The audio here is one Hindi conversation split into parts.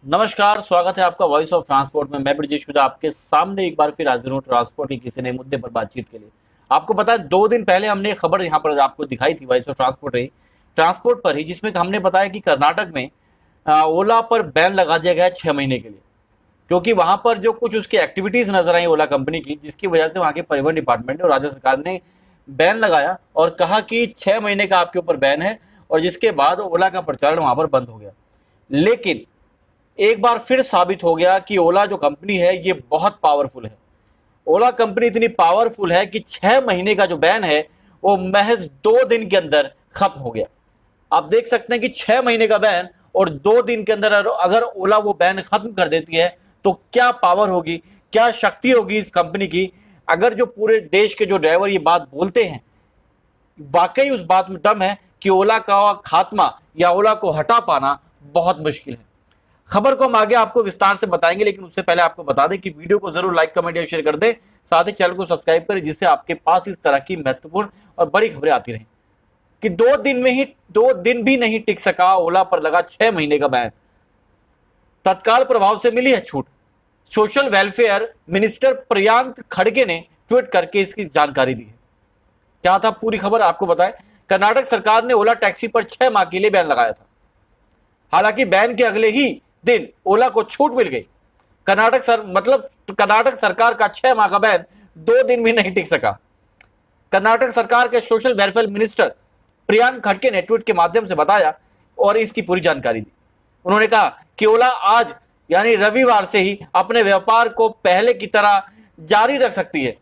नमस्कार, स्वागत है आपका वॉइस ऑफ ट्रांसपोर्ट में। मैं ब्रजेश हुड्डा आपके सामने एक बार फिर हाजिर हूँ ट्रांसपोर्ट के किसी नए मुद्दे पर बातचीत के लिए। आपको पता है 2 दिन पहले हमने एक खबर यहाँ पर आपको दिखाई थी वॉइस ऑफ ट्रांसपोर्ट पर ही, जिसमें हमने बताया कि कर्नाटक में ओला पर बैन लगा दिया गया है 6 महीने के लिए, क्योंकि वहाँ पर जो कुछ उसकी एक्टिविटीज़ नजर आई ओला कंपनी की, जिसकी वजह से वहाँ के परिवहन डिपार्टमेंट और राज्य सरकार ने बैन लगाया और कहा कि 6 महीने का आपके ऊपर बैन है, और जिसके बाद ओला का प्रचारण वहाँ पर बंद हो गया। लेकिन एक बार फिर साबित हो गया कि ओला जो कंपनी है ये बहुत पावरफुल है। ओला कंपनी इतनी पावरफुल है कि 6 महीने का जो बैन है वो महज 2 दिन के अंदर खत्म हो गया। आप देख सकते हैं कि 6 महीने का बैन और 2 दिन के अंदर अगर ओला वो बैन खत्म कर देती है तो क्या पावर होगी, क्या शक्ति होगी इस कंपनी की। अगर जो पूरे देश के जो ड्राइवर ये बात बोलते हैं, वाकई उस बात में दम है कि ओला का खात्मा या ओला को हटा पाना बहुत मुश्किल है। खबर को हम आगे आपको विस्तार से बताएंगे, लेकिन उससे पहले आपको बता दें कि वीडियो को जरूर लाइक, कमेंट या शेयर कर दें, साथ ही चैनल को सब्सक्राइब करें, जिससे आपके पास इस तरह की महत्वपूर्ण और बड़ी खबरें आती रहें। कि 2 दिन भी नहीं टिक सका ओला पर लगा 6 महीने का बैन, तत्काल प्रभाव से मिली है छूट। सोशल वेलफेयर मिनिस्टर प्रियंक खड़गे ने ट्वीट करके इसकी जानकारी दी है। क्या था पूरी खबर आपको बताएं। कर्नाटक सरकार ने ओला टैक्सी पर 6 माह के लिए बैन लगाया था। हालांकि बैन के अगले ही दिन ओला को छूट मिल गई। कर्नाटक सरकार का 6 माह का बैन 2 दिन भी नहीं टिक सका। कर्नाटक सरकार के सोशल वेलफेयर मिनिस्टर प्रियंक खड़गे ने ट्वीट के माध्यम से बताया और इसकी पूरी जानकारी दी। उन्होंने कहा कि ओला आज यानी रविवार से ही अपने व्यापार को पहले की तरह जारी रख सकती है।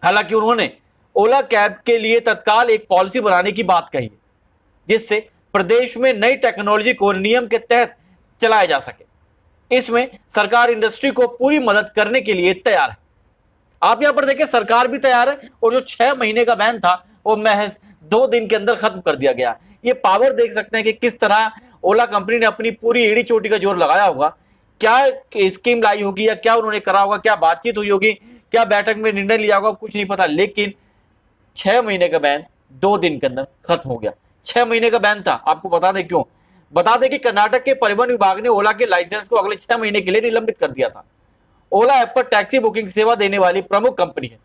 हालांकि उन्होंने ओला कैब के लिए तत्काल एक पॉलिसी बनाने की बात कही, जिससे प्रदेश में नई टेक्नोलॉजी को नियम के तहत चलाया जा सके। इसमें सरकार इंडस्ट्री को पूरी मदद करने के लिए तैयार है। आप यहां पर देखें, सरकार भी तैयार है और जो 6 महीने का बैन था वो महज 2 दिन के अंदर खत्म कर दिया गया। ये पावर देख सकते हैं कि किस तरह ओला कंपनी ने अपनी पूरी एड़ी चोटी का जोर लगाया होगा। क्या स्कीम लाई होगी या क्या उन्होंने करा होगा, क्या बातचीत हुई होगी, क्या बैठक में निर्णय लिया होगा, कुछ नहीं पता। लेकिन 6 महीने का बैन 2 दिन के अंदर खत्म हो गया। 6 महीने का बैन था। आपको बता दें क्यों। बता दें कि कर्नाटक के परिवहन विभाग ने ओला के लाइसेंस को अगले 6 महीने के लिए निलंबित कर दिया था। ओला ऐप पर टैक्सी बुकिंग सेवा देने वाली प्रमुख कंपनी है।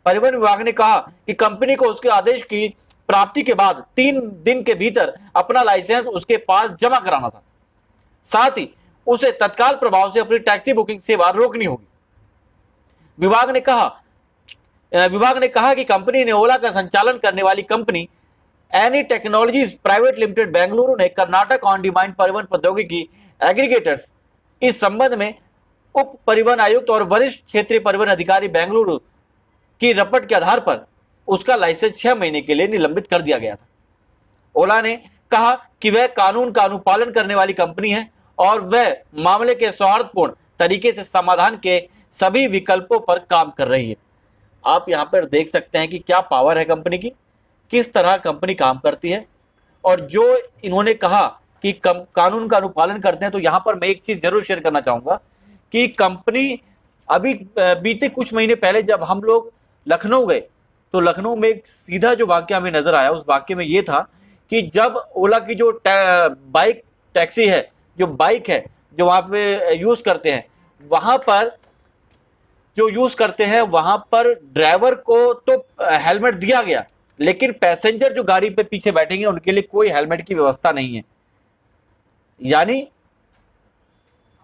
परिवहन विभाग ने कहा कि कंपनी को उसके आदेश की प्राप्ति के बाद 3 दिन के भीतर अपना लाइसेंस उसके पास जमा कराना था। साथ ही उसे तत्काल प्रभाव से अपनी टैक्सी बुकिंग सेवा रोकनी होगी। विभाग ने कहा कि कंपनी ने ओला का संचालन करने वाली company any technologies private limited Bengaluru ने कर्नाटक ऑन डिमांड परिवहन प्रौद्योगिकी एग्रीगेटर्स इस संबंध में उप परिवहन आयुक्त और वरिष्ठ क्षेत्रीय परिवहन अधिकारी बेंगलुरु की रिपोर्ट के आधार पर उसका लाइसेंस 6 महीने के लिए निलंबित कर दिया गया था। ओला ने कहा कि वह कानून का अनुपालन करने वाली कंपनी है और वह मामले के सौहार्दपूर्ण तरीके से समाधान के सभी विकल्पों पर काम कर रही है। आप यहां पर देख सकते हैं कि क्या पावर है कंपनी की, किस तरह कंपनी काम करती है। और जो इन्होंने कहा कि कानून का अनुपालन करते हैं, तो यहां पर मैं एक चीज जरूर शेयर करना चाहूंगा कि कंपनी अभी बीते कुछ महीने पहले जब हम लोग लखनऊ गए, तो लखनऊ में एक सीधा जो वाक्य हमें नजर आया, उस वाक्य में यह था कि जब ओला की जो बाइक टैक्सी है, जो बाइक है जो वहां पे यूज करते हैं, वहां पर ड्राइवर को तो हेलमेट दिया गया, लेकिन पैसेंजर जो गाड़ी पे पीछे बैठेंगे उनके लिए कोई हेलमेट की व्यवस्था नहीं है। यानी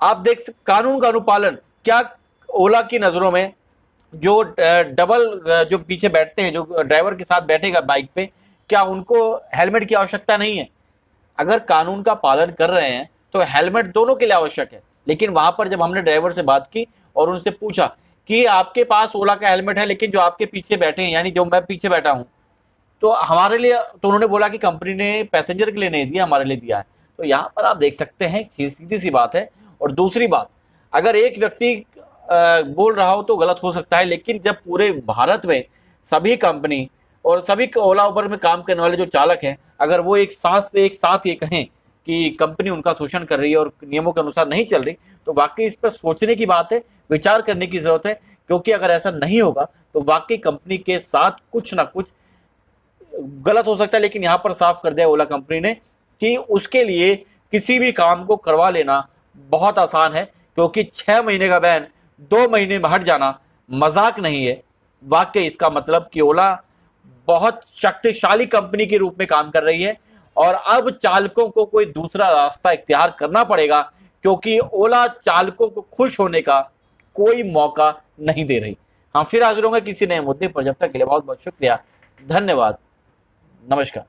आप देख कानून का अनुपालन, क्या ओला की नजरों में जो डबल जो पीछे बैठते हैं, जो ड्राइवर के साथ बैठेगा बाइक पे, क्या उनको हेलमेट की आवश्यकता नहीं है? अगर कानून का पालन कर रहे हैं तो हेलमेट दोनों के लिए आवश्यक है। लेकिन वहां पर जब हमने ड्राइवर से बात की और उनसे पूछा कि आपके पास ओला का हेलमेट है, लेकिन जो आपके पीछे बैठे हैं, यानी जो मैं पीछे बैठा हूं, तो हमारे लिए, तो उन्होंने बोला कि कंपनी ने पैसेंजर के लिए नहीं दिया, हमारे लिए दिया है। तो यहाँ पर आप देख सकते हैं सीधी सी बात है। और दूसरी बात, अगर एक व्यक्ति बोल रहा हो तो गलत हो सकता है, लेकिन जब पूरे भारत में सभी कंपनी और सभी ओला उबर में काम करने वाले जो चालक हैं, अगर वो एक साथ ये कहें कि कंपनी उनका शोषण कर रही है और नियमों के अनुसार नहीं चल रही, तो वाकई इस पर सोचने की बात है, विचार करने की जरूरत है। क्योंकि अगर ऐसा नहीं होगा तो वाकई कंपनी के साथ कुछ ना कुछ गलत हो सकता है। लेकिन यहाँ पर साफ कर दिया ओला कंपनी ने कि उसके लिए किसी भी काम को करवा लेना बहुत आसान है, क्योंकि 6 महीने का बैन 2 महीने में हट जाना मजाक नहीं है। वाकई इसका मतलब कि ओला बहुत शक्तिशाली कंपनी के रूप में काम कर रही है और अब चालकों को कोई दूसरा रास्ता इख्तियार करना पड़ेगा, क्योंकि ओला चालकों को खुश होने का कोई मौका नहीं दे रही। हम फिर हाजिर होंगे किसी नए मुद्दे पर। जब तक के लिए बहुत बहुत शुक्रिया, धन्यवाद, नमस्कार।